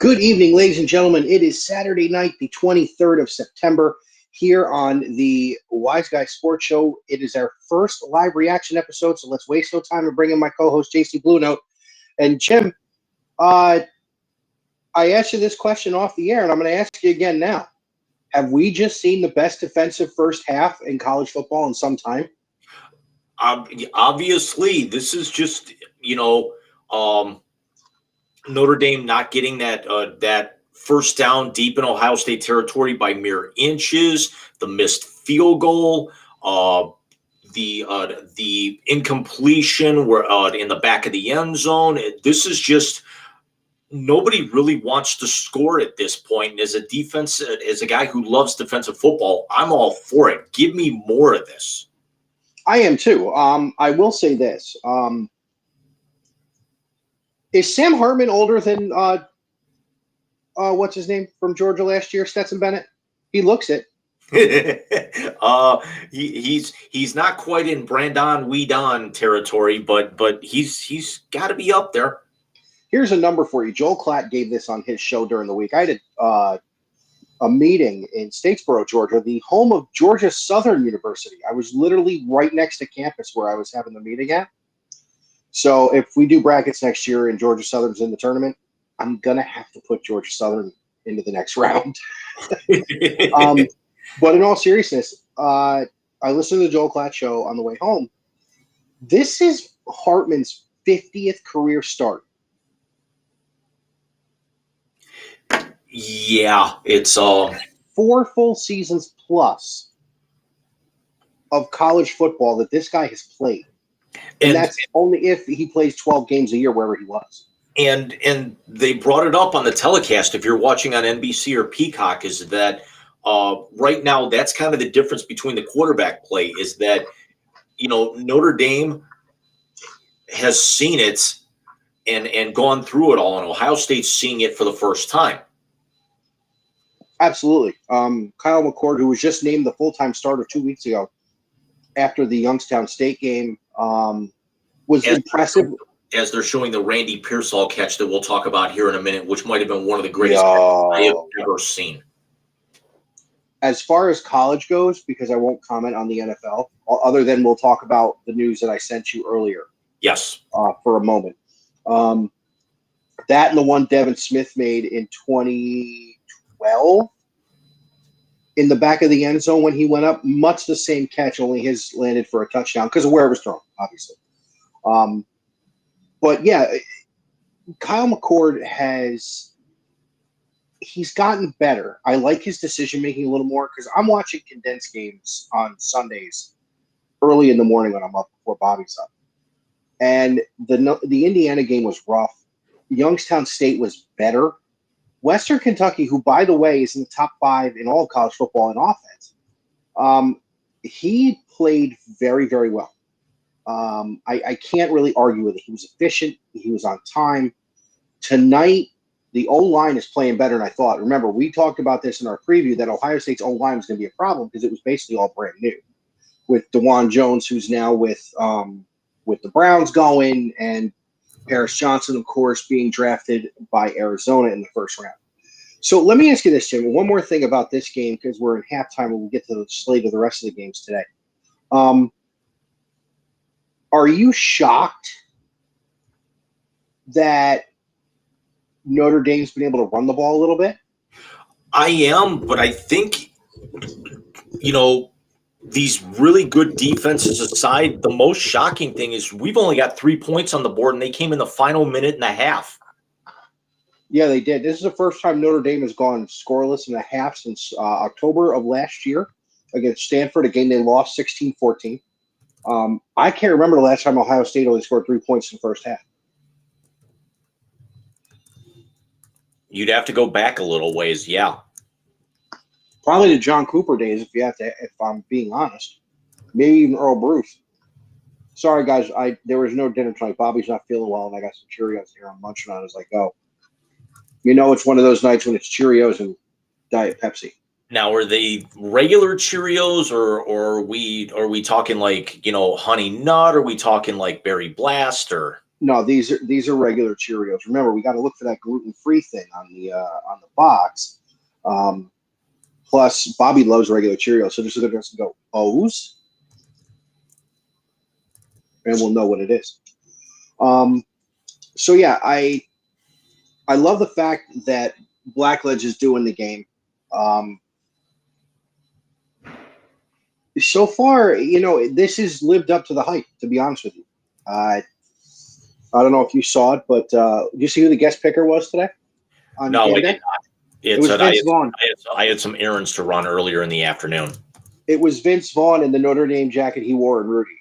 Good evening, ladies and gentlemen. It is Saturday night, the 23rd of September, here on the Wise Guy Sports Show. It is our first live reaction episode, so let's waste no time and bring in my co-host, JC Blue Note. And Jim, I asked you this question off the air, and I'm going to ask you again now. Have we just seen the best defensive first half in college football in some time? Obviously, this is just, Notre Dame not getting that first down deep in Ohio State territory by mere inches, the missed field goal, the incompletion where in the back of the end zone. This is just nobody really wants to score at this point. And as a guy who loves defensive football, I'm all for it. Give me more of this. I am too. I will say this. Is Sam Hartman older than what's his name from Georgia last year, Stetson Bennett? He looks it. He's not quite in Brandon Weedon territory, but he's got to be up there. Here's a number for you. Joel Klatt gave this on his show during the week. I had a meeting in Statesboro, Georgia, the home of Georgia Southern University. I was literally right next to campus where I was having the meeting at. So if we do brackets next year and Georgia Southern's in the tournament, I'm going to have to put Georgia Southern into the next round. But in all seriousness, I listened to the Joel Klatt show on the way home. This is Hartman's 50th career start. Yeah, it's 4 full seasons plus of college football that this guy has played. And that's only if he plays 12 games a year wherever he was. And they brought it up on the telecast, if you're watching on NBC or Peacock, is that right now that's kind of the difference between the quarterback play is that, Notre Dame has seen it and gone through it all, and Ohio State's seeing it for the first time. Absolutely. Kyle McCord, who was just named the full-time starter 2 weeks ago after the Youngstown State game, was impressive. As they're showing the Randy Pearsall catch that we'll talk about here in a minute, which might have been one of the greatest catches I have ever seen. As far as college goes, because I won't comment on the NFL, other than we'll talk about the news that I sent you earlier. Yes. For a moment. That and the one Devin Smith made in 2012 in the back of the end zone when he went up, much the same catch, only his landed for a touchdown because of where it was thrown, obviously. But yeah, Kyle McCord he's gotten better. I like his decision making a little more because I'm watching condensed games on Sundays early in the morning when I'm up before Bobby's up. And the Indiana game was rough. Youngstown State was better. Western Kentucky, who, by the way, is in the top 5 in all of college football in offense, he played very, very well. I can't really argue with it. He was efficient. He was on time. Tonight, the O-line is playing better than I thought. Remember, we talked about this in our preview that Ohio State's O-line was going to be a problem because it was basically all brand new. With DeJuan Jones, who's now with the Browns going, and Paris Johnson, of course, being drafted by Arizona in the first round. So let me ask you this, Jim. One more thing about this game because we're in halftime and we'll get to the slate of the rest of the games today. Are you shocked that Notre Dame's been able to run the ball a little bit? I am, but I think, these really good defenses aside, the most shocking thing is we've only got 3 points on the board, and they came in the final minute and a half. Yeah, they did. This is the first time Notre Dame has gone scoreless in a half since October of last year against Stanford, a game they lost 16-14. I can't remember the last time Ohio State only scored 3 points in the first half. You'd have to go back a little ways, yeah. Probably the John Cooper days, if I'm being honest. Maybe even Earl Bruce. Sorry, guys, there was no dinner tonight. Bobby's not feeling well, and I got some Cheerios here I'm munching on as I go. It's one of those nights when it's Cheerios and Diet Pepsi. Now, are they regular Cheerios, or are we talking like Honey Nut? Are we talking like Berry Blast? Or No, these are regular Cheerios. Remember, we got to look for that gluten-free thing on the box. Plus, Bobby loves regular Cheerios, so just going to go O's, and we'll know what it is. So yeah, I love the fact that Blackledge is doing the game. So far, this has lived up to the hype, to be honest with you. I don't know if you saw it, but did you see who the guest picker was today? No, I did not. It was Vince Vaughn. I had some errands to run earlier in the afternoon. It was Vince Vaughn in the Notre Dame jacket he wore in Rudy.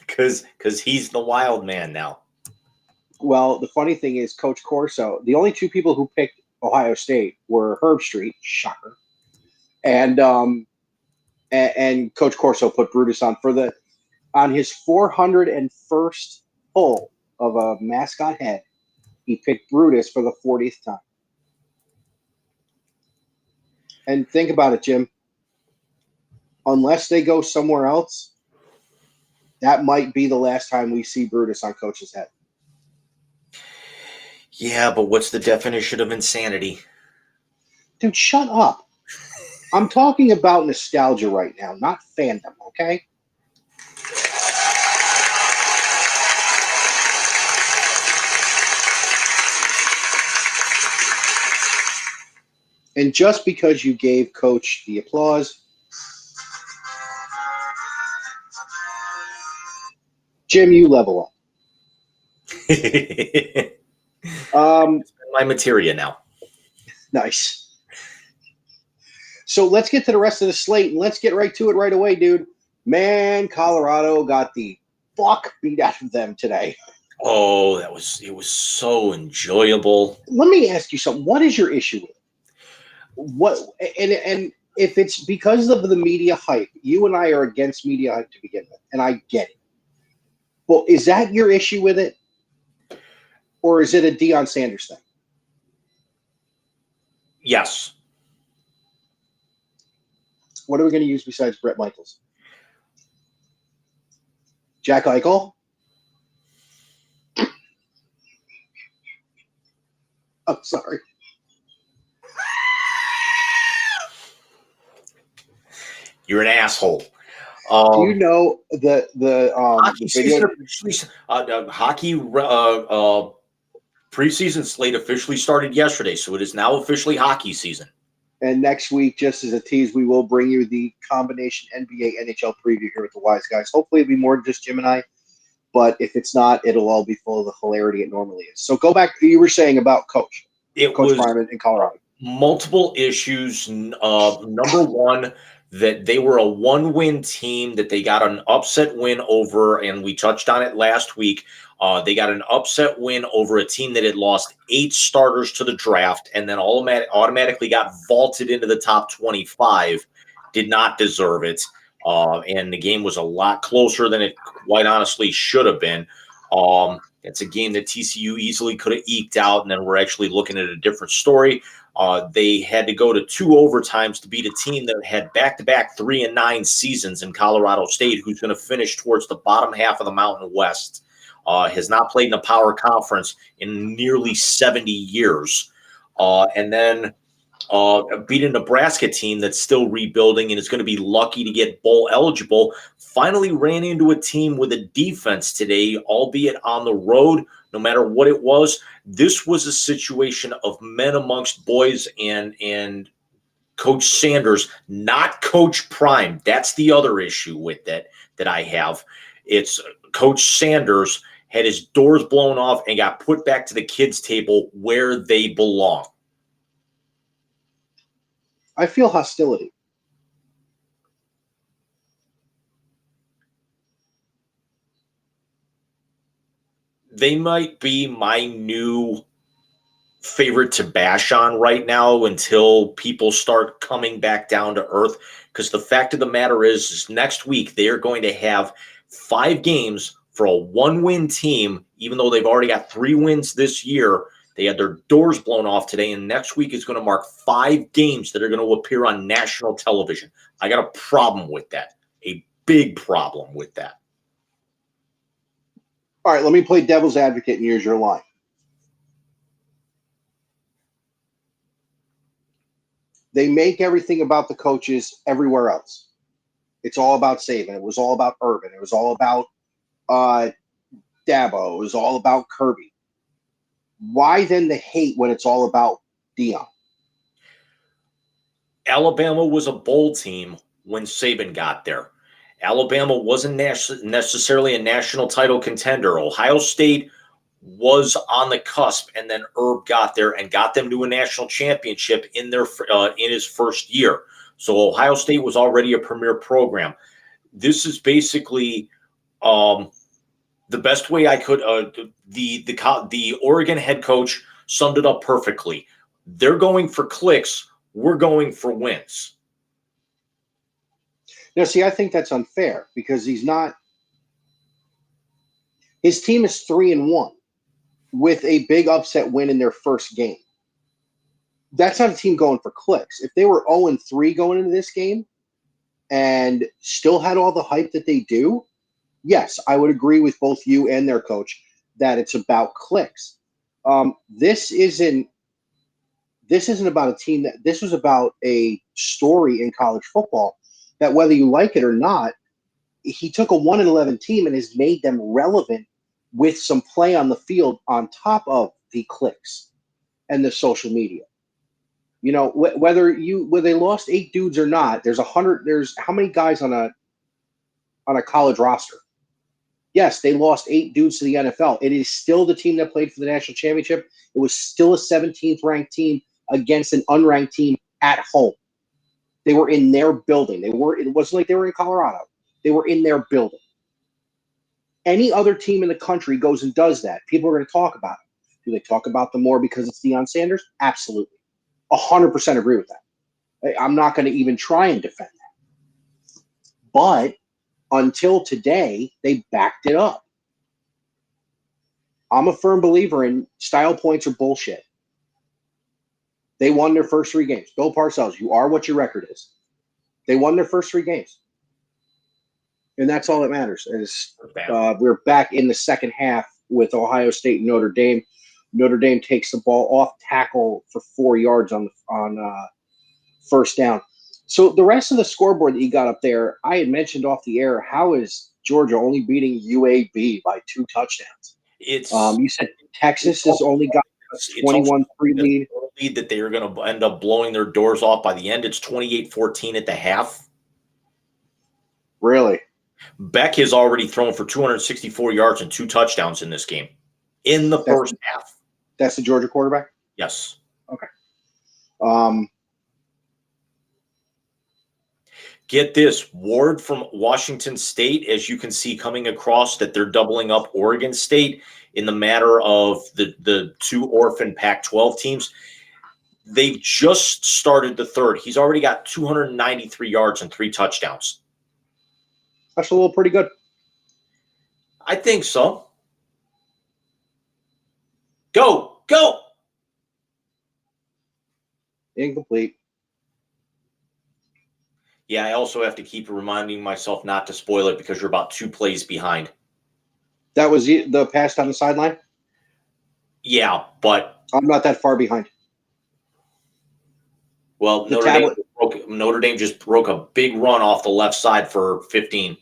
Because he's the wild man now. Well, the funny thing is, Coach Corso, the only two people who picked Ohio State were Herb Street, shocker, and Coach Corso put Brutus on his 401st pull of a mascot head. He picked Brutus for the 40th time. And think about it, Jim. Unless they go somewhere else, that might be the last time we see Brutus on Coach's head. Yeah, but what's the definition of insanity? Dude, shut up. I'm talking about nostalgia right now, not fandom, okay? And just because you gave Coach the applause, Jim, you level up. It's my materia now. Nice. So let's get to the rest of the slate, and let's get right to it right away, dude. Man, Colorado got the fuck beat out of them today. Oh, it was so enjoyable. Let me ask you something. What is your issue with it? And if it's because of the media hype, you and I are against media hype to begin with, and I get it. Well, is that your issue with it? Or is it a Deion Sanders thing? Yes. What are we going to use besides Brett Michaels? Jack Eichel? I'm sorry. You're an asshole. Do you know the hockey video? Hockey preseason slate officially started yesterday, so it is now officially hockey season. And next week, just as a tease, we will bring you the combination NBA NHL preview here with the Wise Guys. Hopefully, it'll be more than just Jim and I. But if it's not, it'll all be full of the hilarity it normally is. So go back to what you were saying about Coach Prime in Colorado. Multiple issues. Number one, that they were a one-win team, that they got an upset win over, and we touched on it last week. They got an upset win over a team that had lost 8 starters to the draft and then automatically got vaulted into the top 25. Did not deserve it. And the game was a lot closer than it quite honestly should have been. It's a game that TCU easily could have eked out, and then we're actually looking at a different story. They had to go to 2 overtimes to beat a team that had back-to-back 3-9 seasons in Colorado State, who's going to finish towards the bottom half of the Mountain West. Has not played in a power conference in nearly 70 years. And then beat a Nebraska team that's still rebuilding and is going to be lucky to get bowl eligible. Finally ran into a team with a defense today, albeit on the road, no matter what it was. This was a situation of men amongst boys and Coach Sanders, not Coach Prime. That's the other issue with that I have. It's Coach Sanders had his doors blown off and got put back to the kids' table where they belong. I feel hostility. They might be my new favorite to bash on right now until people start coming back down to earth. Because the fact of the matter is next week they are going to have 5 games for a 1-win team, even though they've already got 3 wins this year. They had their doors blown off today, and next week is going to mark 5 games that are going to appear on national television. I got a problem with that, a big problem with that. All right, let me play devil's advocate and use your line. They make everything about the coaches everywhere else. It's all about Saban. It was all about Urban. It was all about Dabo. It was all about Kirby. Why then the hate when it's all about Dion? Alabama was a bowl team when Saban got there. Alabama wasn't necessarily a national title contender. Ohio State was on the cusp, and then Herb got there and got them to a national championship in his first year. So Ohio State was already a premier program. This is basically the best way I could. The Oregon head coach summed it up perfectly. They're going for clicks. We're going for wins. Now, see, I think that's unfair because he's not. His team is 3-1 with a big upset win in their first game. That's not a team going for clicks. If they were 0-3 going into this game and still had all the hype that they do, yes, I would agree with both you and their coach that it's about clicks. This isn't about a team that this was about a story in college football that whether you like it or not, he took a 1-11 team and has made them relevant with some play on the field on top of the clicks and the social media. You know, whether they lost 8 dudes or not, there's how many guys on a college roster? Yes, they lost 8 dudes to the NFL. It is still the team that played for the national championship. It was still a 17th ranked team against an unranked team at home. They were in their building. It wasn't like they were in Colorado. They were in their building. Any other team in the country goes and does that. People are going to talk about it. Do they talk about them more because it's Deion Sanders? Absolutely. 100% agree with that. I'm not going to even try and defend that. But until today, they backed it up. I'm a firm believer in style points are bullshit. They won their first 3 games. Bill Parcells, you are what your record is. They won their first 3 games. And that's all that matters. We're back in the second half with Ohio State and Notre Dame. Notre Dame takes the ball off tackle for 4 yards on first down. So the rest of the scoreboard that you got up there, I had mentioned off the air, how is Georgia only beating UAB by 2 touchdowns? You said Texas has only got a 21-3 lead that they are going to end up blowing their doors off by the end. It's 28-14 at the half. Really? Beck has already thrown for 264 yards and 2 touchdowns in this game in the first half. That's the Georgia quarterback? Yes. Okay. Get this, Ward from Washington State, as you can see coming across that they're doubling up Oregon State in the matter of the 2 orphan Pac-12 teams. They've just started the third. He's already got 293 yards and 3 touchdowns. That's a little pretty good. I think so. Go. Incomplete. Yeah, I also have to keep reminding myself not to spoil it because you're about 2 plays behind. That was the pass down the sideline? Yeah, but I'm not that far behind. Well, Notre Dame just broke a big run off the left side for 15.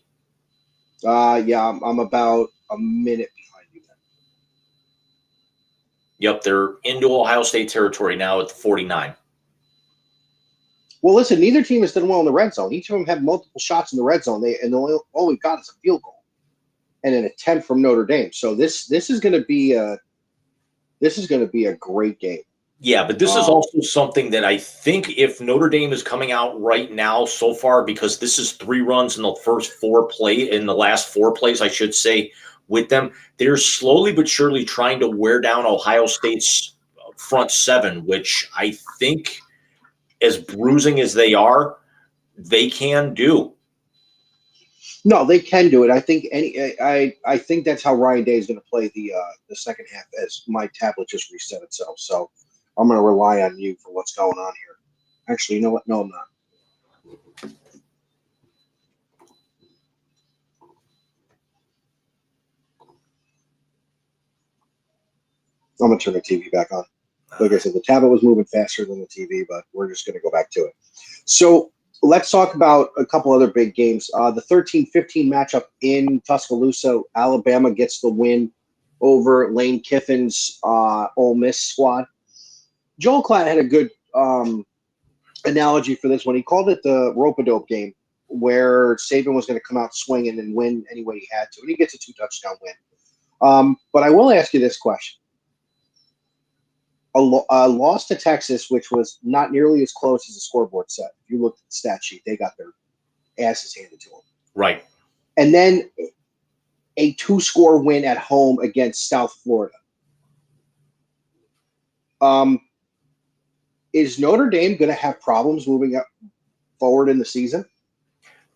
Yeah, I'm about a minute behind you then. Yep, they're into Ohio State territory now at the 49. Well, listen, neither team has done well in the red zone. Each of them had multiple shots in the red zone. All we've got is a field goal and an attempt from Notre Dame. So this is going to be a great game. Yeah, but this is also something that I think if Notre Dame is coming out right now so far, because this is 3 runs in the last 4 plays, I should say, with them, they're slowly but surely trying to wear down Ohio State's front 7, which I think, as bruising as they are, they can do. No, they can do it. I think I think that's how Ryan Day is going to play the second half. As my tablet just reset itself, so I'm going to rely on you for what's going on here. Actually, you know what? No, I'm not. I'm going to turn the TV back on. Like I said, the tablet was moving faster than the TV, but we're just going to go back to it. So let's talk about a couple other big games. The 13-15 matchup in Tuscaloosa. Alabama gets the win over Lane Kiffin's Ole Miss squad. Joel Klatt had a good analogy for this one. He called it the rope-a-dope game, where Saban was going to come out swinging and win any way he had to, and he gets a 2-touchdown win. But I will ask you this question. A loss to Texas, which was not nearly as close as the scoreboard said. If you looked at the stat sheet, they got their asses handed to them. Right. And then a 2-score win at home against South Florida. Is Notre Dame going to have problems moving up forward in the season?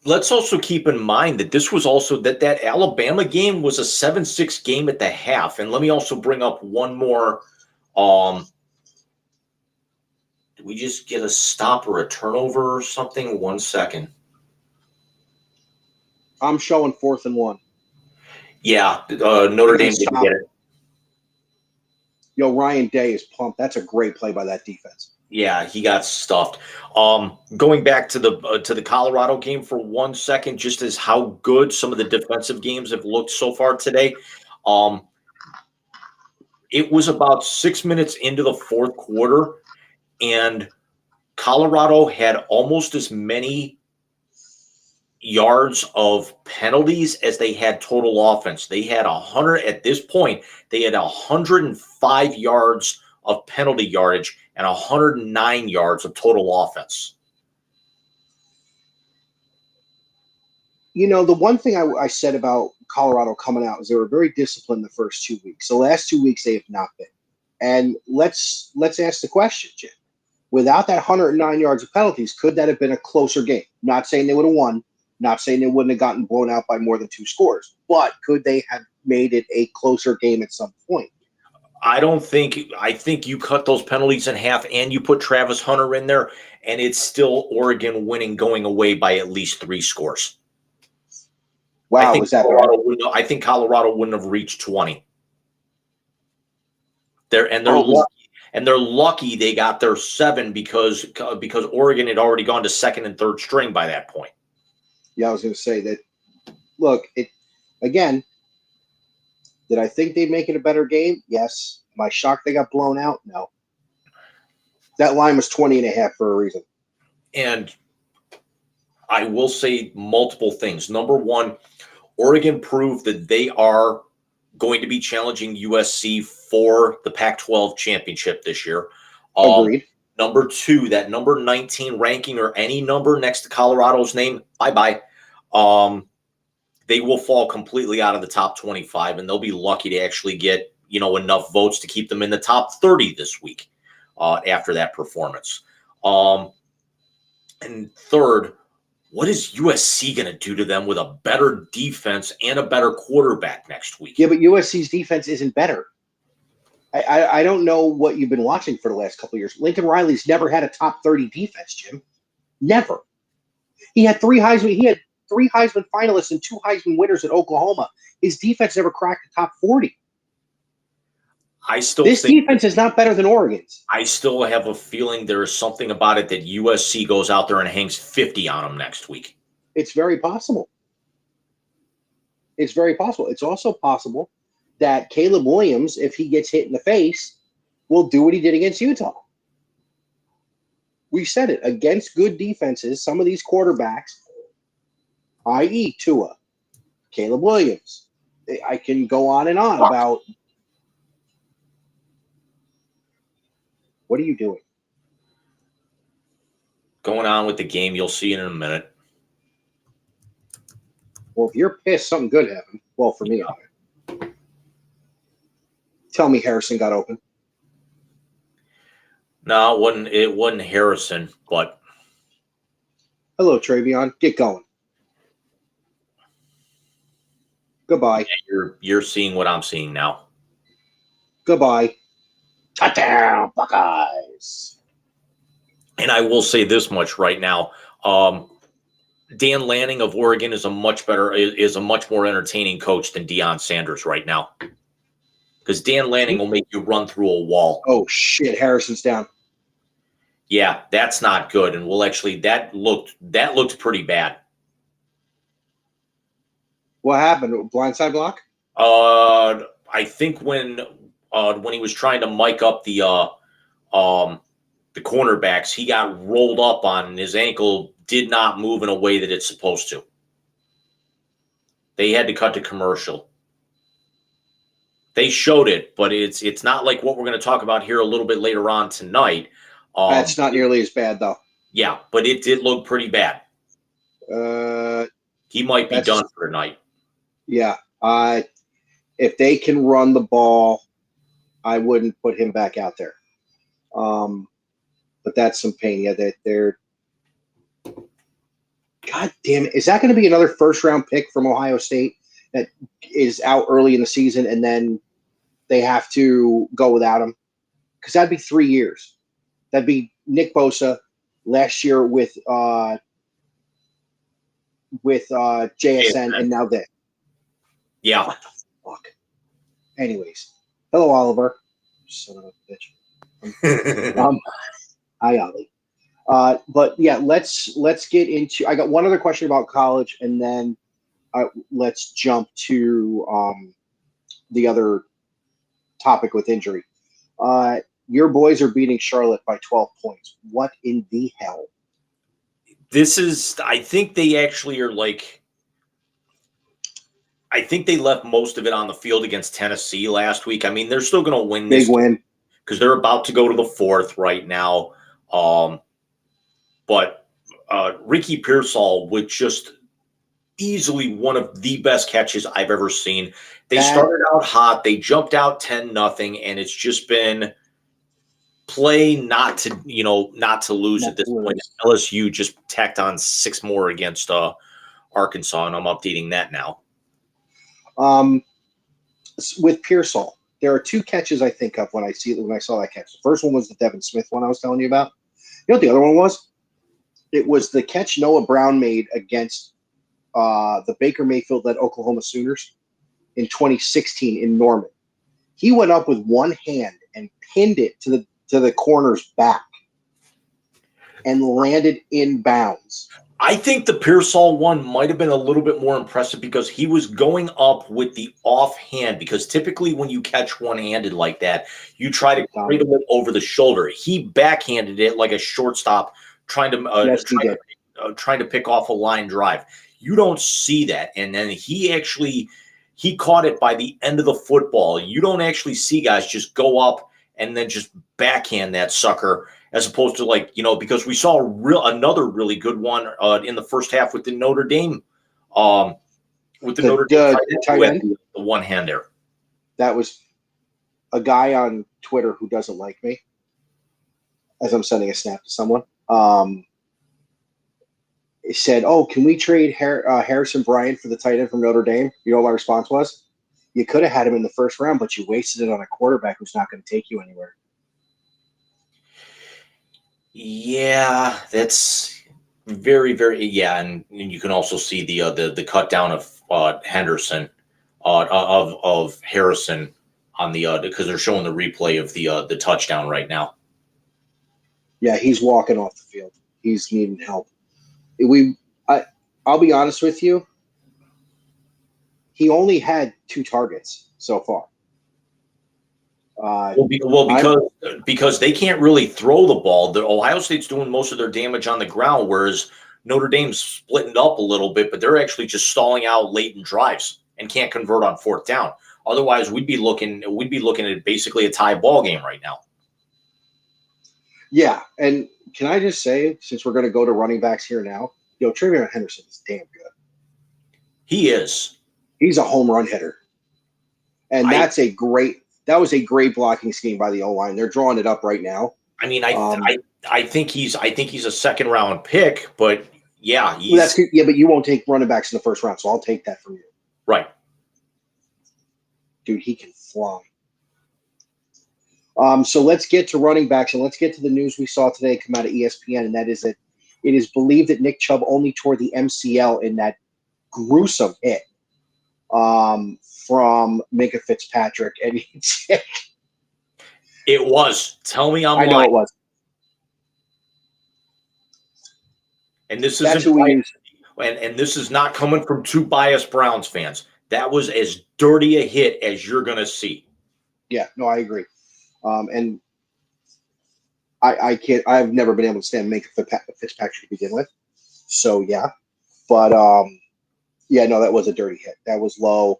Let's also keep in mind that this was also that Alabama game was a 7-6 game at the half. And let me also bring up one more. Did we just get a stop or a turnover or something? 1 second. I'm showing 4th and 1. Yeah, Notre Dame didn't get it. Yo, Ryan Day is pumped. That's a great play by that defense. Yeah, he got stuffed. Going back to the Colorado game for 1 second, just as how good some of the defensive games have looked so far today. It was about 6 minutes into the fourth quarter, and Colorado had almost as many yards of penalties as they had total offense. They had 100 at this point. They had 105 yards of penalty yardage and 109 yards of total offense. You know, the one thing I said about Colorado coming out is they were very disciplined the first 2 weeks. The last 2 weeks they have not been. And let's ask the question, Jim. Without that 109 yards of penalties, could that have been a closer game? Not saying they would have won. Not saying they wouldn't have gotten blown out by more than 2 scores. But could they have made it a closer game at some point? I think you cut those penalties in half and you put Travis Hunter in there, and it's still Oregon winning going away by at least 3 scores. Wow, I think Colorado wouldn't have reached 20. They're lucky they got their 7 because Oregon had already gone to second and third string by that point. Yeah, I was going to say that. Look, again. Did I think they'd make it a better game? Yes. Am I shocked they got blown out? No. That line was 20.5 for a reason. And I will say multiple things. Number one, Oregon proved that they are going to be challenging USC for the Pac-12 championship this year. Agreed. Number two, that number 19 ranking or any number next to Colorado's name, bye-bye. They will fall completely out of the top 25, and they'll be lucky to actually get, enough votes to keep them in the top 30 this week after that performance. And third, what is USC going to do to them with a better defense and a better quarterback next week? Yeah, but USC's defense isn't better. I don't know what you've been watching for the last couple of years. Lincoln Riley's never had a top 30 defense, Jim. Never. He had 3 Heisman. He had 3 Heisman finalists and 2 Heisman winners at Oklahoma. His defense never cracked the top 40. This defense is not better than Oregon's. I still have a feeling there is something about it that USC goes out there and hangs 50 on them next week. It's very possible. It's very possible. It's also possible that Caleb Williams, if he gets hit in the face, will do what he did against Utah. We said it. Against good defenses, some of these quarterbacks, i.e. Tua, Caleb Williams, I can go on and on about – what are you doing? Going on with the game. You'll see it in a minute. Well, if you're pissed, something good happened. Well, for me, tell me Harrison got open. No, it wasn't Harrison, but hello, Travion. Get going. Goodbye. You're seeing what I'm seeing now. Goodbye. Touchdown, Buckeyes. And I will say this much right now. Dan Lanning of Oregon is a much more entertaining coach than Deion Sanders right now. because Dan Lanning will make you run through a wall. Oh, shit. Harrison's down. Yeah, that's not good. And that looked pretty bad. What happened? Blindside block? I think when he was trying to mic up the cornerbacks, he got rolled up on, and his ankle did not move in a way that it's supposed to. They had to cut to commercial. They showed it, but it's not like what we're going to talk about here a little bit later on tonight. That's not nearly as bad, though. Yeah, but it did look pretty bad. He might be done for tonight. Yeah. If they can run the ball, I wouldn't put him back out there. But that's some pain. Yeah, they're God damn it. Is that going to be another first-round pick from Ohio State that is out early in the season and then they have to go without him? Because that'd be 3 years. That'd be Nick Bosa last year with JSN and now this. Yeah. What the fuck? Anyways. Hello, Oliver. Son of a bitch. Hi, Ollie. But yeah, let's get into. I got one other question about college, and then let's jump to the other topic with injury. Your boys are beating Charlotte by 12 points. What in the hell? I think they actually are like. I think they left most of it on the field against Tennessee last week. I mean, they're still going to win this. Big win. Because they're about to go to the fourth right now. But Ricky Pearsall with just easily one of the best catches I've ever seen. They started out hot. They jumped out 10-0, and it's just been play not to lose at this point. LSU just tacked on 6 more against Arkansas, and I'm updating that now. With Pearsall, there are 2 catches I think of when I saw that catch. The first one was the Devin Smith one I was telling you about. You know what the other one was? It was the catch Noah Brown made against the Baker Mayfield-led Oklahoma Sooners in 2016 in Norman. He went up with one hand and pinned it to the corner's back and landed in bounds. I think the Pearsall one might have been a little bit more impressive because he was going up with the offhand, because typically when you catch one-handed like that, you try to cradle it over the shoulder. He backhanded it like a shortstop trying to pick off a line drive. You don't see that. And then he caught it by the end of the football. You don't actually see guys just go up and then just backhand that sucker, as opposed to because we saw another really good one in the first half with the Notre Dame, Notre Dame tight end, the one-hander. That was a guy on Twitter who doesn't like me, as I'm sending a snap to someone. He said, "Oh, can we trade Harrison Bryant for the tight end from Notre Dame?" You know what my response was? You could have had him in the first round, but you wasted it on a quarterback who's not going to take you anywhere. Yeah, that's very, very and you can also see the cut down of Henderson, of Harrison on the because they're showing the replay of the touchdown right now. Yeah, he's walking off the field. He's needing help. I'll be honest with you. He only had 2 targets so far. Because they can't really throw the ball. The Ohio State's doing most of their damage on the ground, whereas Notre Dame's splitting up a little bit, but they're actually just stalling out late in drives and can't convert on 4th down. Otherwise, we'd be looking at basically a tie ball game right now. Yeah, and can I just say, since we're going to go to running backs here now, Travion Henderson is damn good. He is. He's a home run hitter, and that was a great blocking scheme by the O-line. They're drawing it up right now. I mean, I think he's a 2nd round pick, but yeah, but you won't take running backs in the 1st round, so I'll take that from you. Right, dude, he can fly. So let's get to running backs, and let's get to the news we saw today come out of ESPN, and that is that it is believed that Nick Chubb only tore the MCL in that gruesome hit from Minka Fitzpatrick. And It was. Tell me I'm I know lying. it was. And this That's isn't who we use. and this is not coming from two biased Browns fans. That was as dirty a hit as you're going to see. Yeah, no, I agree. And I can't. I've never been able to stand Minka Fitzpatrick to begin with. So yeah, but yeah, no, that was a dirty hit. That was low.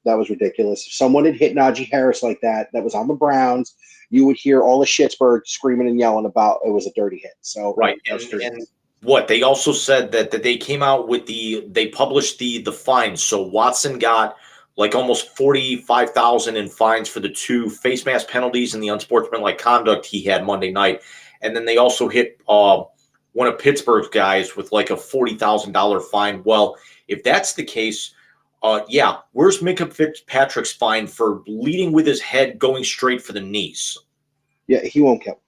That was ridiculous. If someone had hit Najee Harris like that, that was on the Browns, you would hear all the Schittsburg screaming and yelling about it was a dirty hit. So Right. And what they also said that they came out with they published the fines. So Watson got like almost 45,000 in fines for the two face mask penalties and the unsportsmanlike conduct he had Monday night. And then they also hit one of Pittsburgh's guys with like a $40,000 fine. Well, if that's the case, yeah, where's Minka Fitzpatrick's fine for leading with his head going straight for the knees? Yeah, he won't kill.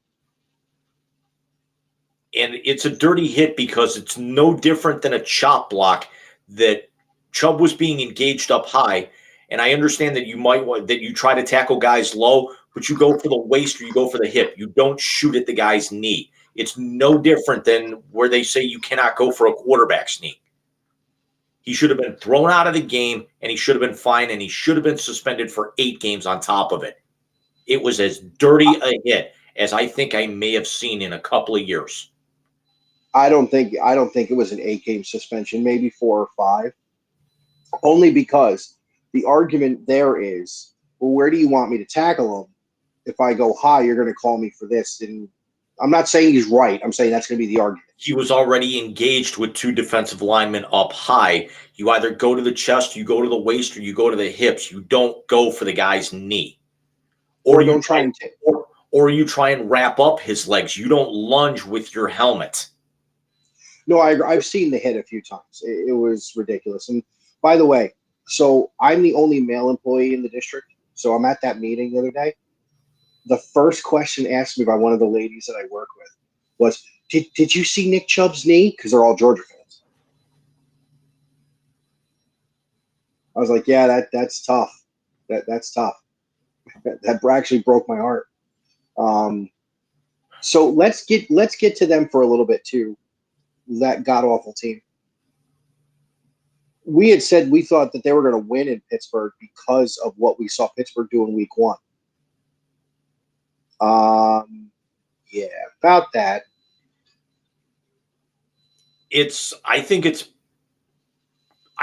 And it's a dirty hit because it's no different than a chop block that Chubb was being engaged up high. And I understand that you try to tackle guys low, but you go for the waist or you go for the hip. You don't shoot at the guy's knee. It's no different than where they say you cannot go for a quarterback's knee. He should have been thrown out of the game, and he should have been fined, and he should have been suspended for 8 games on top of it. It was as dirty a hit as I think I may have seen in a couple of years. I don't think it was an 8-game suspension, maybe 4 or 5. Only because the argument there is, well, where do you want me to tackle him? If I go high, you're going to call me for this. And I'm not saying he's right. I'm saying that's going to be the argument. He was already engaged with 2 defensive linemen up high. You either go to the chest, you go to the waist, or you go to the hips. You don't go for the guy's knee. Or you try and wrap up his legs. You don't lunge with your helmet. No, I've seen the hit a few times. It was ridiculous. And by the way, so I'm the only male employee in the district. So I'm at that meeting the other day. The first question asked me by one of the ladies that I work with was, did you see Nick Chubb's knee? Because they're all Georgia fans. I was like, yeah, that's tough. That's tough. That actually broke my heart. So let's get to them for a little bit too. That god awful team. We had said we thought that they were going to win in Pittsburgh because of what we saw Pittsburgh do in week 1. Yeah, about that. I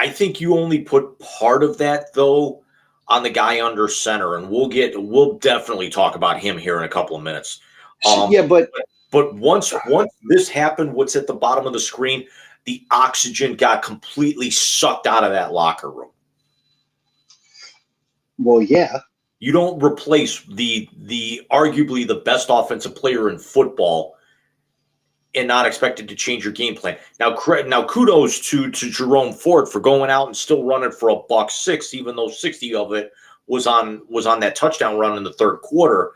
think you only put part of that though on the guy under center, and we'll definitely talk about him here in a couple of minutes. Yeah, but once this happened, what's at the bottom of the screen? The oxygen got completely sucked out of that locker room. Well, yeah. You don't replace the arguably the best offensive player in football and not expect it to change your game plan. Now kudos to Jerome Ford for going out and still running for $106, even though 60 of it was on that touchdown run in the third quarter.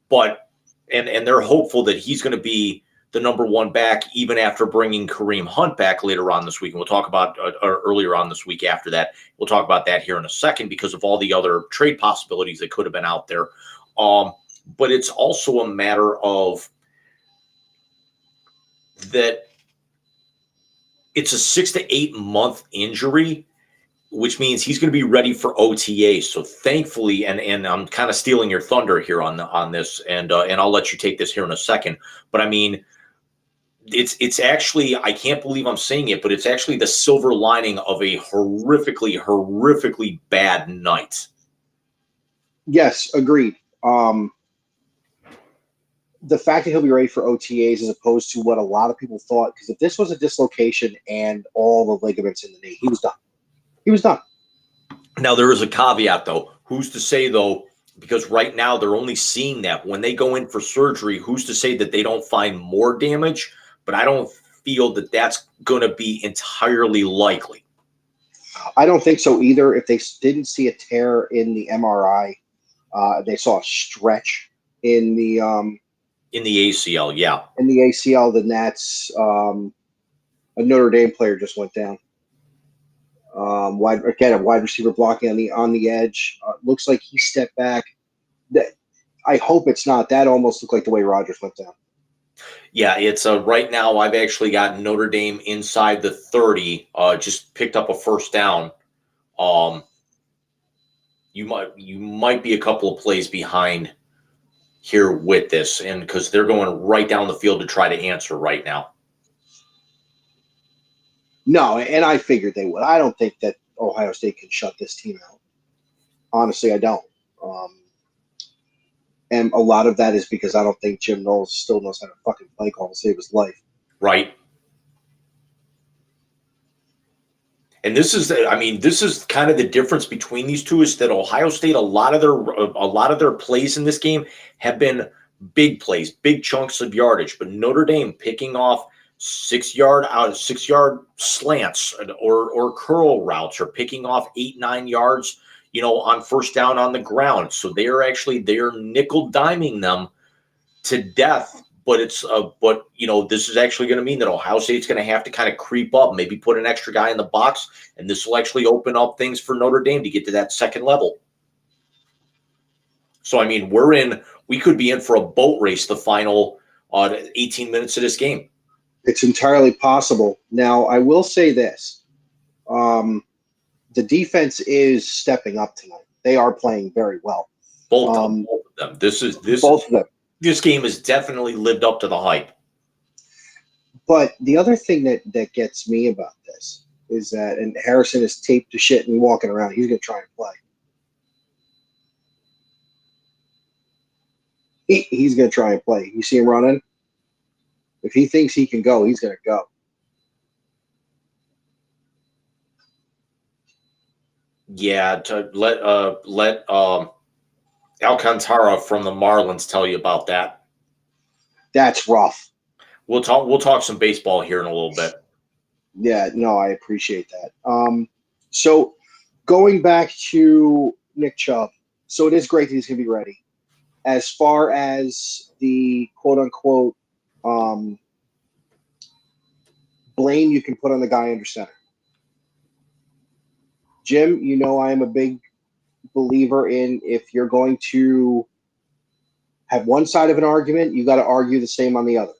But and they're hopeful that he's going to be the number 1 back even after bringing Kareem Hunt back later on this week. And we'll talk about earlier on this week after that. We'll talk about that here in a second because of all the other trade possibilities that could have been out there. But it's also a matter of that it's a 6 to 8 month injury, which means he's going to be ready for OTA. So thankfully, and I'm kind of stealing your thunder here on this, and I'll let you take this here in a second. But I mean, it's actually, I can't believe I'm saying it, but it's actually the silver lining of a horrifically bad night. Yes, agreed. The fact that he'll be ready for OTAs as opposed to what a lot of people thought, because if this was a dislocation and all the ligaments in the knee, he was done. He was done. Now, there is a caveat, though. Who's to say, though, because right now they're only seeing that when they go in for surgery, who's to say that they don't find more damage? But I don't feel that that's going to be entirely likely. I don't think so either. If they didn't see a tear in the MRI, they saw a stretch in the ACL, yeah. In the ACL, then that's a Notre Dame player just went down. A wide receiver blocking on the edge. Looks like he stepped back. I hope it's not. That almost looked like the way Rodgers went down. Yeah, it's right now I've actually got Notre Dame inside the 30, just picked up a first down. You might be a couple of plays behind here with this, and because they're going right down the field to try to answer right now. No, and I figured they would. I don't think that Ohio State can shut this team out. Honestly, I don't. And a lot of that is because I don't think Jim Knowles still knows how to fucking play call to save his life. Right. And this is kind of the difference between these two is that Ohio State, a lot of their plays in this game have been big plays, big chunks of yardage, but Notre Dame picking off 6 yard slants or curl routes, or picking off 8-9 yards, on first down on the ground. So they're nickel diming them to death. But this is actually going to mean that Ohio State's going to have to kind of creep up, maybe put an extra guy in the box, and this will actually open up things for Notre Dame to get to that second level. So, we could be in for a boat race the final 18 minutes of this game. It's entirely possible. Now, I will say this. The defense is stepping up tonight. They are playing very well. Both of them. Both of them. This game has definitely lived up to the hype. But the other thing that gets me about this is that, and Harrison is taped to shit and walking around, he's going to try and play. He's going to try and play. You see him running? If he thinks he can go, he's going to go. Yeah, to let Alcantara from the Marlins tell you about that. That's rough. We'll talk some baseball here in a little bit. Yeah, no, I appreciate that. So going back to Nick Chubb, so it is great that he's going to be ready. As far as the quote-unquote blame you can put on the guy under center. Jim, I am a big believer in, if you're going to have one side of an argument, you got to argue the same on the other.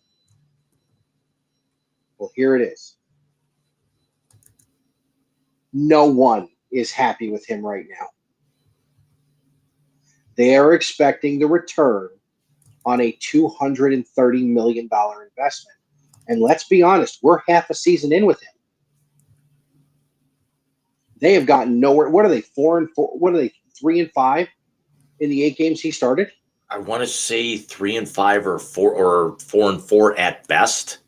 Well, here it is. No one is happy with him right now. They are expecting the return on a $230 million investment. And let's be honest, we're half a season in with him. They have gotten nowhere. What are they, 4-4? What are they, 3-5 in the 8 games he started? I want to say 3-5 or 4-4 at best.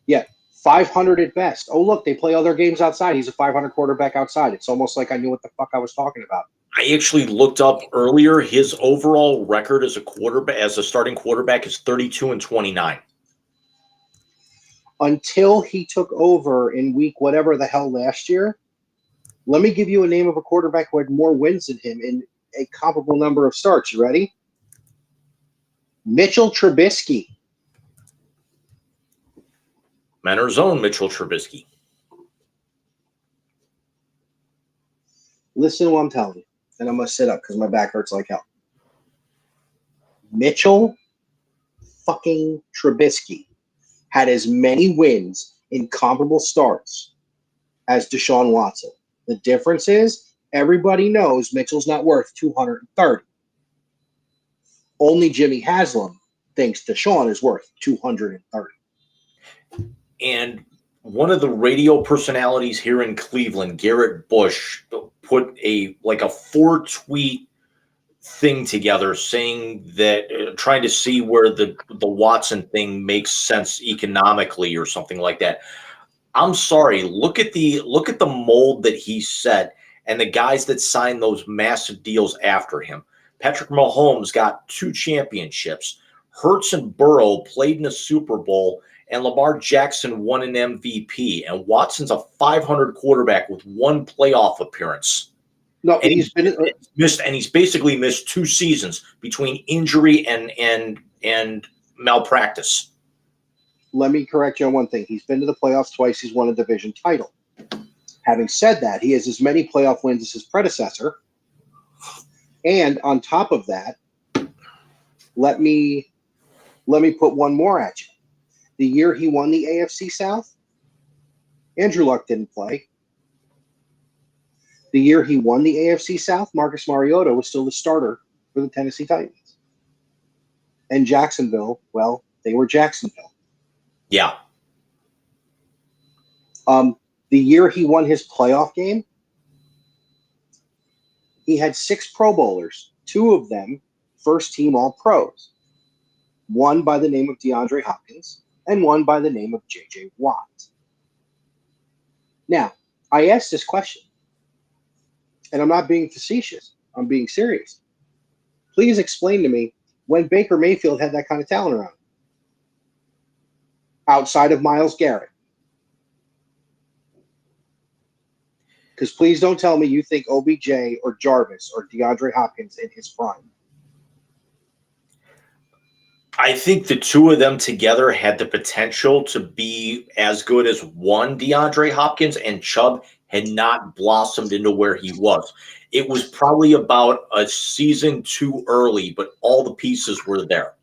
Yeah, 500 at best. Oh, look, they play other games outside. He's a 500 quarterback outside. It's almost like I knew what the fuck I was talking about. I actually looked up earlier. His overall record as a starting quarterback is 32-29. Until he took over in week whatever the hell last year, let me give you a name of a quarterback who had more wins than him in a comparable number of starts. You ready? Mitchell Trubisky. Mentor's own Mitchell Trubisky. Listen to what I'm telling you. And I'm going to sit up because my back hurts like hell. Mitchell fucking Trubisky had as many wins in comparable starts as Deshaun Watson. The difference is everybody knows Mitchell's not worth 230. Only Jimmy Haslam thinks Deshaun is worth 230. And one of the radio personalities here in Cleveland, Garrett Bush, put a 4-tweet thing together saying that trying to see where the Watson thing makes sense economically or something like that. I'm sorry, look at the mold that he set and the guys that signed those massive deals after him. Patrick Mahomes got 2 championships. Hurts and Burrow played in a Super Bowl, and Lamar Jackson won an MVP. And Watson's a 500 quarterback with 1 playoff appearance. No, and he's basically missed 2 seasons between injury and malpractice. Let me correct you on one thing. He's been to the playoffs twice. He's won a division title. Having said that, he has as many playoff wins as his predecessor. And on top of that, let me put one more at you. The year he won the AFC South, Andrew Luck didn't play. The year he won the AFC South, Marcus Mariota was still the starter for the Tennessee Titans. And Jacksonville, well, they were Jacksonville. Yeah. The year he won his playoff game, he had 6 Pro Bowlers, 2 of them first-team All-Pros. One by the name of DeAndre Hopkins and one by the name of J.J. Watt. Now, I asked this question, and I'm not being facetious. I'm being serious. Please explain to me when Baker Mayfield had that kind of talent around him, outside of Myles Garrett. Because please don't tell me you think OBJ or Jarvis or DeAndre Hopkins in his prime. I think the two of them together had the potential to be as good as one DeAndre Hopkins, and Chubb had not blossomed into where he was. It was probably about a season too early, but all the pieces were there.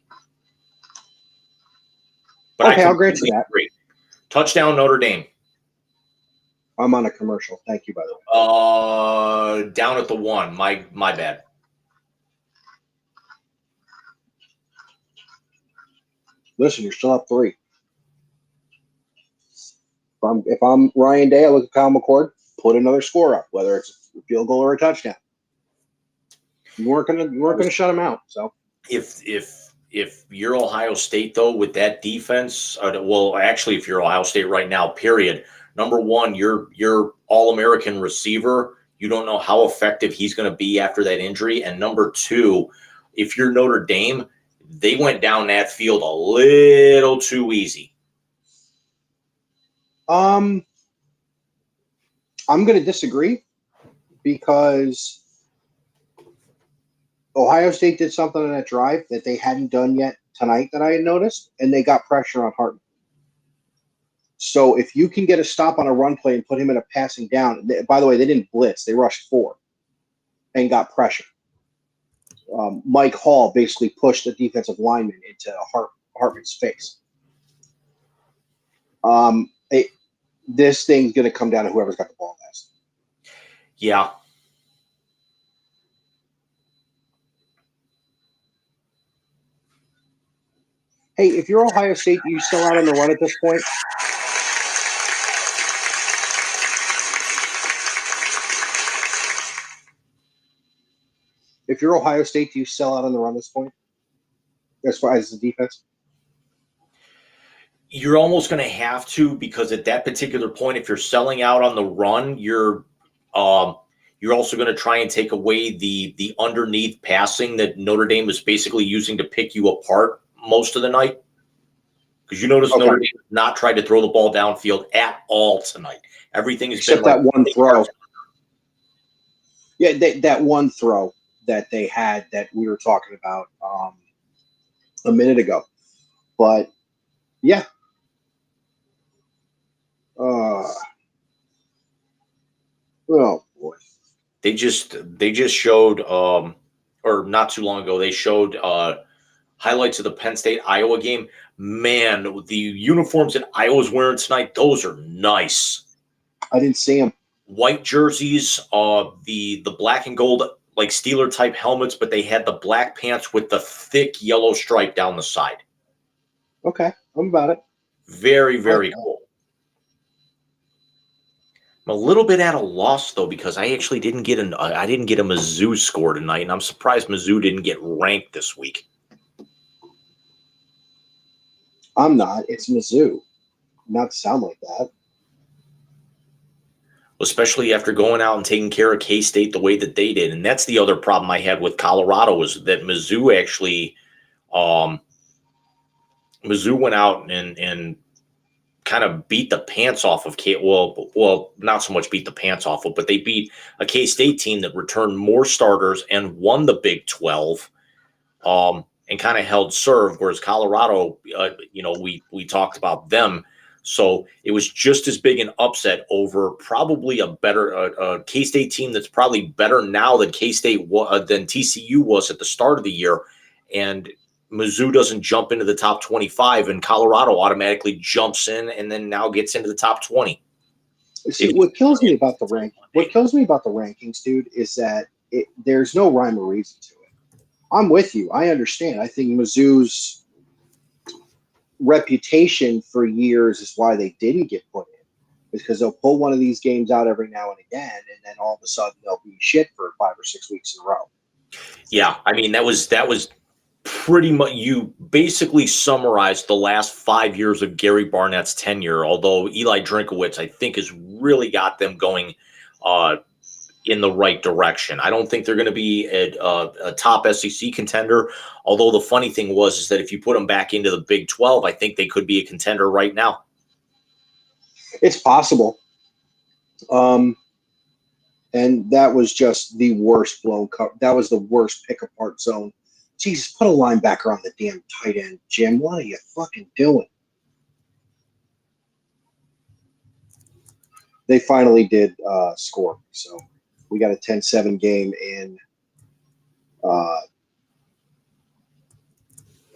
But okay, I'll grant you that. Agree. Touchdown Notre Dame. I'm on a commercial. Thank you, by the way. Down at the 1. My bad. Listen, you're still up 3. If I'm Ryan Day, I look at Kyle McCord, put another score up, whether it's a field goal or a touchdown. You weren't gonna shut him out. So if you're Ohio State though, with that defense, well, actually, if you're Ohio State right now, period. Number one, your All-American receiver. You don't know how effective he's going to be after that injury. And number two, if you're Notre Dame, they went down that field a little too easy. I'm going to disagree because Ohio State did something on that drive that they hadn't done yet tonight that I had noticed, and they got pressure on Hartman. So if you can get a stop on a run play and put him in a passing down, by the way, they didn't blitz. They rushed 4 and got pressure. Mike Hall basically pushed the defensive lineman into Hartman's face. This thing's going to come down to whoever's got the ball last. Yeah. Hey, if you're Ohio State, do you sell out on the run at this point? If you're Ohio State, do you sell out on the run at this point? As far as the defense? You're almost going to have to, because at that particular point, if you're selling out on the run, you're also going to try and take away the underneath passing that Notre Dame was basically using to pick you apart most of the night. Because you notice Notre Dame has not tried to throw the ball downfield at all tonight. Everything has except been that one throw. Yeah, that one throw that they had that we were talking about a minute ago. But yeah. Oh boy. They just showed or not too long ago, they showed highlights of the Penn State Iowa game. Man, the uniforms that Iowa's wearing tonight, those are nice. I didn't see them. White jerseys, the black and gold like Steeler type helmets, but they had the black pants with the thick yellow stripe down the side. Okay, I'm about it. Very, very cool. I'm a little bit at a loss though, because I actually didn't get a Mizzou score tonight, and I'm surprised Mizzou didn't get ranked this week. I'm not. It's Mizzou. Not to sound like that. Especially after going out and taking care of K-State the way that they did. And that's the other problem I had with Colorado, was that Mizzou actually Mizzou went out and kind of beat the pants off of well, not so much beat the pants off of, but they beat a K-State team that returned more starters and won the Big 12 and kind of held serve, whereas Colorado, we talked about them So it was just as big an upset over probably a better K-State team that's probably better now than K-State than TCU was at the start of the year. And Mizzou doesn't jump into the top 25, and Colorado automatically jumps in and then now gets into the top 20. See, what kills me about the rankings, dude, is that there's no rhyme or reason to it. I'm with you. I understand. I think Mizzou's reputation for years is why they didn't get put in, because they'll pull one of these games out every now and again, and then all of a sudden they'll be shit for 5 or 6 weeks in a row. Yeah, I mean that was pretty much, you basically summarized the last 5 years of Gary Barnett's tenure. Although Eli Drinkowitz, I think, has really got them going in the right direction. I don't think they're going to be a top SEC contender. Although the funny thing is that if you put them back into the Big 12, I think they could be a contender right now. It's possible. And that was just the worst blown cover. That was the worst pick apart zone. Jesus, put a linebacker on the damn tight end, Jim. What are you fucking doing? They finally did score. So we got a 10-7 game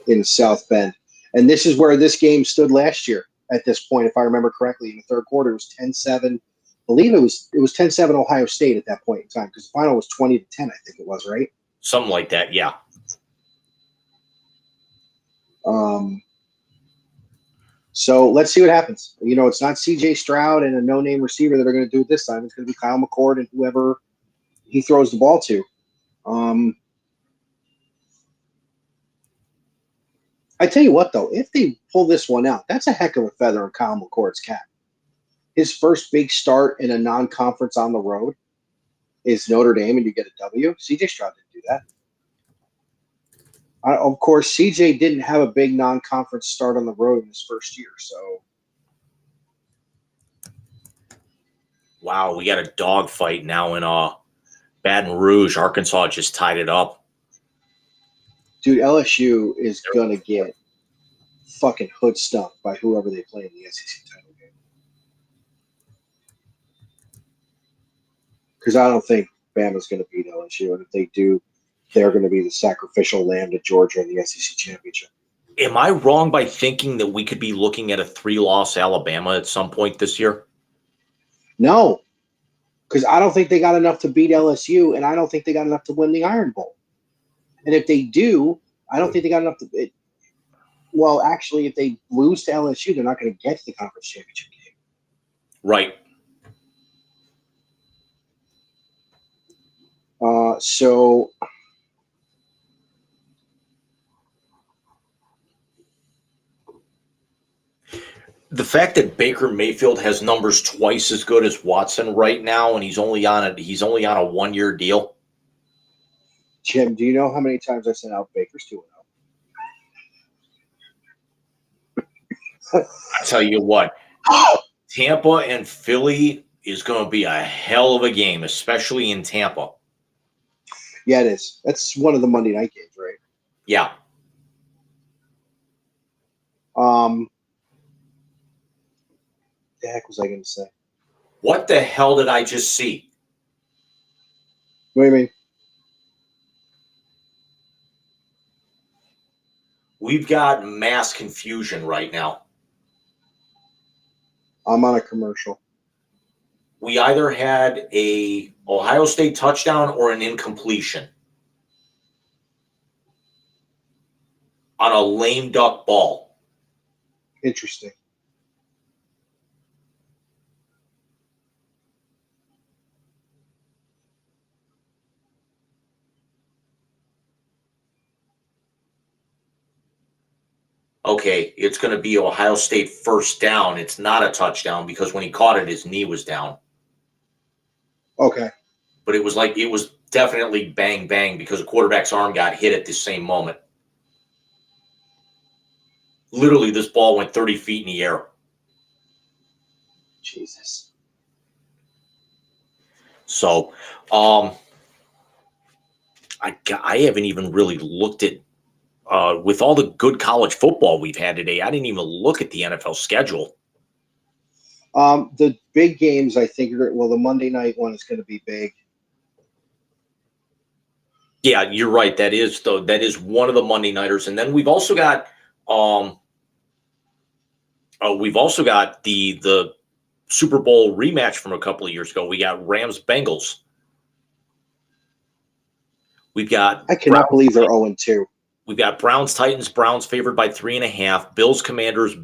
in South Bend. And this is where this game stood last year at this point, if I remember correctly. In the third quarter, it was 10-7. I believe it was 10-7 Ohio State at that point in time, because the final was 20-10, I think it was, right? Something like that, yeah. So let's see what happens. You know, it's not CJ Stroud and a no-name receiver that are going to do it this time. It's going to be Kyle McCord and whoever he throws the ball to. I tell you what, though, if they pull this one out, that's a heck of a feather in Kyle McCord's cap. His first big start in a non-conference on the road is Notre Dame, and you get a W. CJ Stroud didn't do that. Of course, CJ didn't have a big non-conference start on the road in his first year. So, wow, we got a dogfight now in Baton Rouge. Arkansas just tied it up. Dude, LSU is gonna get fucking hood stumped by whoever they play in the SEC title game. Because I don't think Bama's gonna beat LSU, and if they do, they're going to be the sacrificial lamb to Georgia in the SEC championship. Am I wrong by thinking that we could be looking at a 3-loss Alabama at some point this year? No, because I don't think they got enough to beat LSU, and I don't think they got enough to win the Iron Bowl. And if they do, I don't think they got enough to well, actually, if they lose to LSU, they're not going to get to the conference championship game. Right. So the fact that Baker Mayfield has numbers twice as good as Watson right now, and he's only on a 1-year deal. Jim, do you know how many times I sent out Baker's 2-0? I tell you what, Tampa and Philly is going to be a hell of a game, especially in Tampa. Yeah, it is. That's one of the Monday night games, right? Yeah. The heck was I going to say? What the hell did I just see? What do you mean? We've got mass confusion right now. I'm on a commercial. We either had a Ohio State touchdown or an incompletion on a lame duck ball. Interesting. Okay, it's going to be Ohio State first down. It's not a touchdown because when he caught it, his knee was down. Okay. But it was definitely bang, bang because the quarterback's arm got hit at the same moment. Literally, this ball went 30 feet in the air. Jesus. So, I haven't even really looked at, with all the good college football we've had today, I didn't even look at the NFL schedule. The big games, I think, the Monday night one is going to be big. Yeah, you're right. That is one of the Monday nighters, and then we've also got the Super Bowl rematch from a couple of years ago. We got Rams Bengals. We've got I cannot believe they're 0-2. We've got Browns Titans. Browns favored by 3.5. Bills Commanders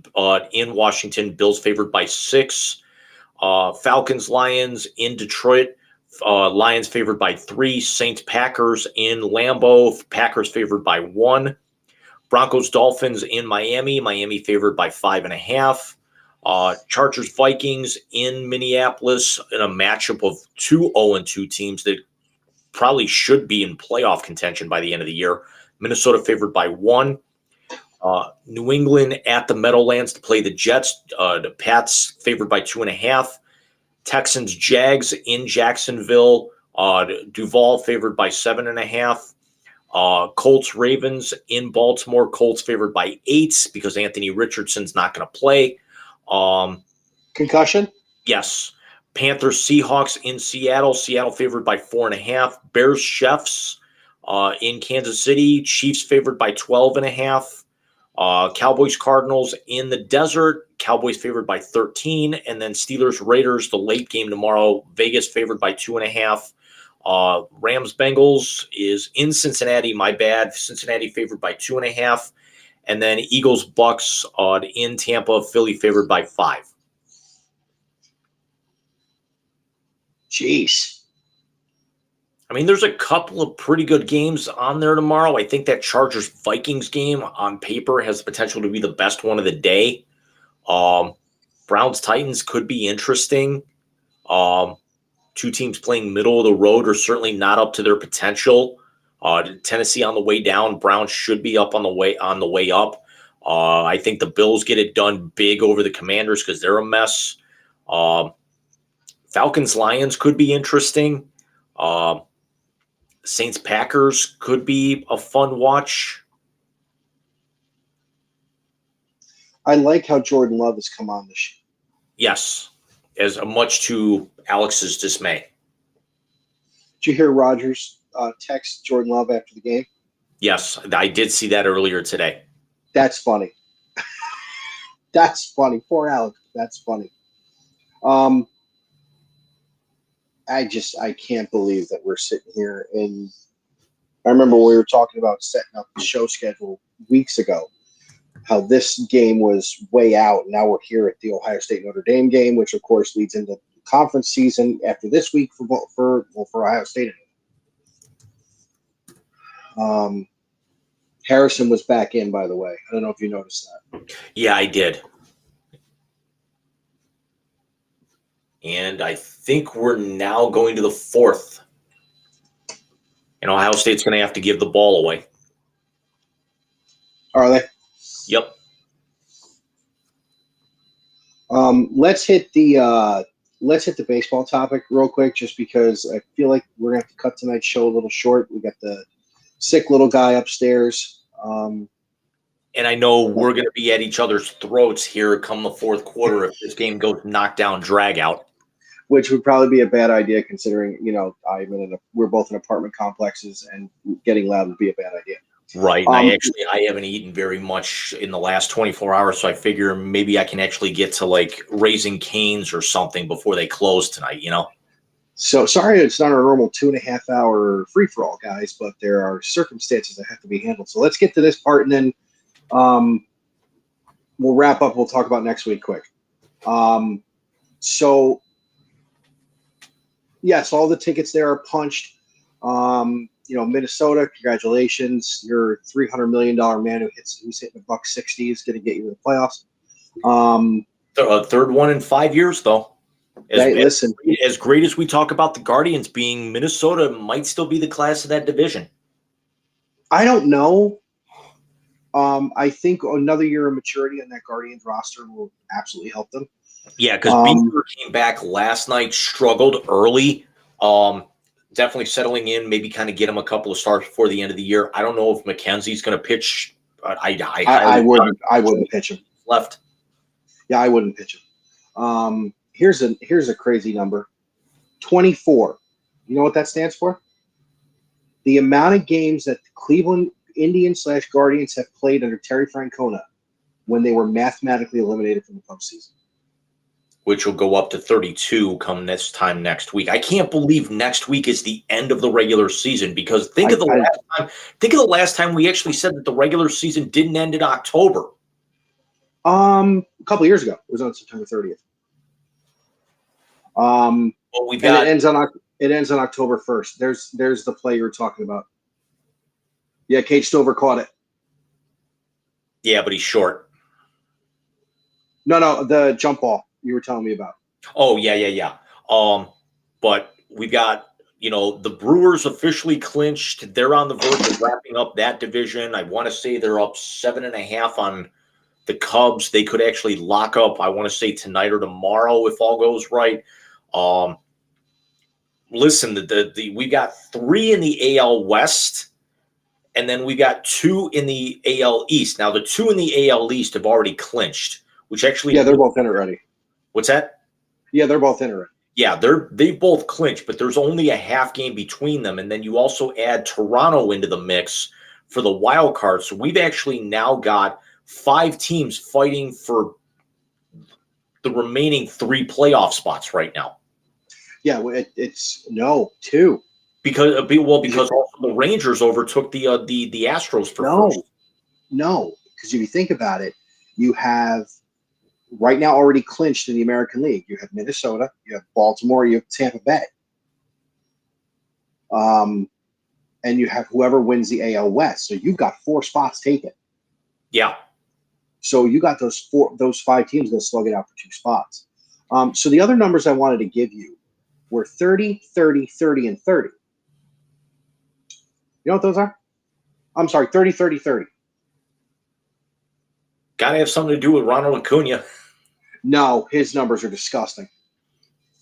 in Washington. Bills favored by 6. Falcons Lions in Detroit. Lions favored by 3. Saints Packers in Lambeau. Packers favored by 1. Broncos Dolphins in Miami. Miami favored by 5.5. Chargers Vikings in Minneapolis in a matchup of two 0-2 teams that probably should be in playoff contention by the end of the year. Minnesota favored by 1. New England at the Meadowlands to play the Jets. The Pats favored by 2.5. Texans Jags in Jacksonville. Duval favored by 7.5. Colts Ravens in Baltimore. Colts favored by 8 because Anthony Richardson's not going to play. Concussion? Yes. Panthers Seahawks in Seattle. Seattle favored by 4.5. Bears Chiefs in Kansas City. Chiefs favored by 12.5. Cowboys Cardinals in the desert. Cowboys favored by 13. And then Steelers Raiders, the late game tomorrow. Vegas favored by 2.5. Rams Bengals is in Cincinnati. My bad. Cincinnati favored by 2.5. And then Eagles Bucks in Tampa. Philly favored by 5. Jeez. I mean, there's a couple of pretty good games on there tomorrow. I think that Chargers-Vikings game on paper has the potential to be the best one of the day. Browns-Titans could be interesting. Two teams playing middle of the road are certainly not up to their potential. Tennessee on the way down. Browns should be up on the way up. I think the Bills get it done big over the Commanders because they're a mess. Falcons-Lions could be interesting. Saints-Packers could be a fun watch. I like how Jordan Love has come on this year. Yes, as much to Alex's dismay. Did you hear Rodgers text Jordan Love after the game? Yes, I did see that earlier today. That's funny. That's funny. Poor Alex. That's funny. I can't believe that we're sitting here. And I remember when we were talking about setting up the show schedule weeks ago, how this game was way out. Now we're here at the Ohio State Notre Dame game, which of course leads into the conference season after this week for Ohio State. Harrison was back in, by the way. I don't know if you noticed that. Yeah, I did. And I think we're now going to the 4th. And Ohio State's going to have to give the ball away. Are they? Yep. Let's hit the baseball topic real quick, just because I feel like we're gonna have to cut tonight's show a little short. We got the sick little guy upstairs. And I know we're going to be at each other's throats here come the 4th quarter if this game goes knockdown, drag out. Which would probably be a bad idea, considering we're both in apartment complexes, and getting loud would be a bad idea. Right. And I haven't eaten very much in the last 24 hours, so I figure maybe I can actually get to like Raising Cane's or something before they close tonight. So sorry, it's not our normal 2.5 hour free for all, guys, but there are circumstances that have to be handled. So let's get to this part, and then we'll wrap up. We'll talk about next week quick. So. Yes, all the tickets there are punched. Minnesota, congratulations. Your $300 million man who's hitting $160 is going to get you to the playoffs. Third one in 5 years, though. As great as we talk about the Guardians being, Minnesota might still be the class of that division. I don't know. I think another year of maturity on that Guardians roster will absolutely help them. Yeah, because Beaver came back last night, struggled early. Definitely settling in, maybe kind of get him a couple of starts before the end of the year. I don't know if McKenzie's going to pitch. I wouldn't pitch him. Left. Yeah, I wouldn't pitch him. Here's a crazy number. 24. You know what that stands for? The amount of games that the Cleveland Indians/Guardians have played under Terry Francona when they were mathematically eliminated from the postseason. Which will go up to 32 come this time next week. I can't believe next week is the end of the regular season, because think of the last time we actually said that the regular season didn't end in October. A couple of years ago, it was on September 30th. Well, it ends on October 1st. There's the play you were talking about. Yeah, Cage Stover caught it. Yeah, but he's short. No, the jump ball you were telling me about. Oh, yeah. But we've got, the Brewers officially clinched. They're on the verge of wrapping up that division. I want to say they're up 7.5 on the Cubs. They could actually lock up, I want to say, tonight or tomorrow if all goes right. Listen, we got 3 in the AL West, and then we got 2 in the AL East. Now, the 2 in the AL East have already clinched, which actually... Yeah, they're both in already. What's that? Yeah, they're both in already. Yeah, they've both clinched, but there's only a half game between them. And then you also add Toronto into the mix for the wild card. So we've actually now got 5 teams fighting for the remaining 3 playoff spots right now. Yeah, it's 2. Because also the Rangers overtook the Astros for first. No, because if you think about it, you have right now already clinched in the American League. You have Minnesota, you have Baltimore, you have Tampa Bay. And you have whoever wins the AL West. So you've got 4 spots taken. Yeah. So you got those 5 teams that slug it out for 2 spots. So the other numbers I wanted to give you were 30, 30, 30, and 30. You know what those are? I'm sorry, 30, 30, 30. Got to have something to do with Ronald Acuna. No, his numbers are disgusting.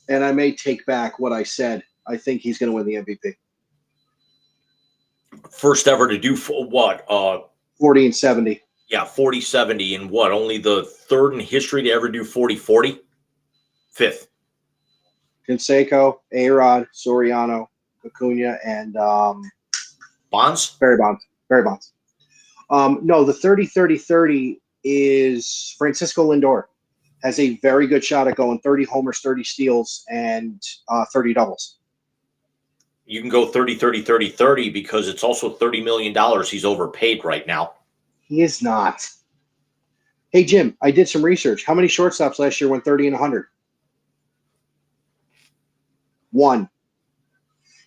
And I may take back what I said. I think he's going to win the MVP. First ever to do what? 40 and 70. Yeah, 40-70. And what? Only the 3rd in history to ever do 40-40? 5th. Canseco, A-Rod, Soriano, Acuna, and Bonds? Barry Bonds. No, the 30-30-30 is Francisco Lindor. Has a very good shot at going 30 homers, 30 steals, and 30 doubles. You can go 30-30-30-30 because it's also $30 million he's overpaid right now. He is not. Hey, Jim, I did some research. How many shortstops last year went 30 and 100? 1.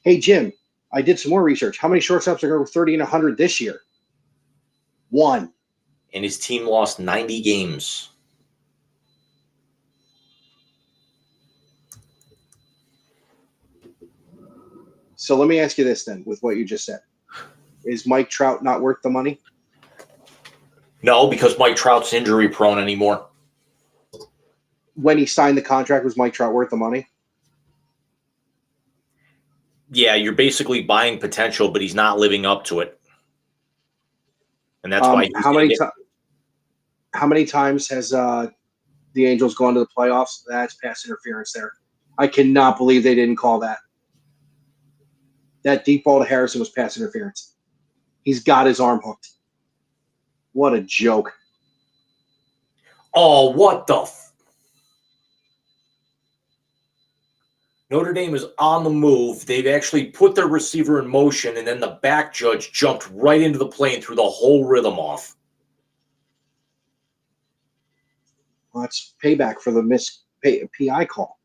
Hey, Jim, I did some more research. How many shortstops are going to go 30 and 100 this year? 1. And his team lost 90 games. So let me ask you this then, with what you just said. Is Mike Trout not worth the money? No, because Mike Trout's injury prone anymore. When he signed the contract, was Mike Trout worth the money? Yeah, you're basically buying potential, but he's not living up to it. And that's why how many times has the Angels gone to the playoffs? That's pass interference there. I cannot believe they didn't call that. That deep ball to Harrison was pass interference. He's got his arm hooked. What a joke. Oh, what the Notre Dame is on the move. They've actually put their receiver in motion, and then the back judge jumped right into the play and threw the whole rhythm off. Well, that's payback for the missed PI call.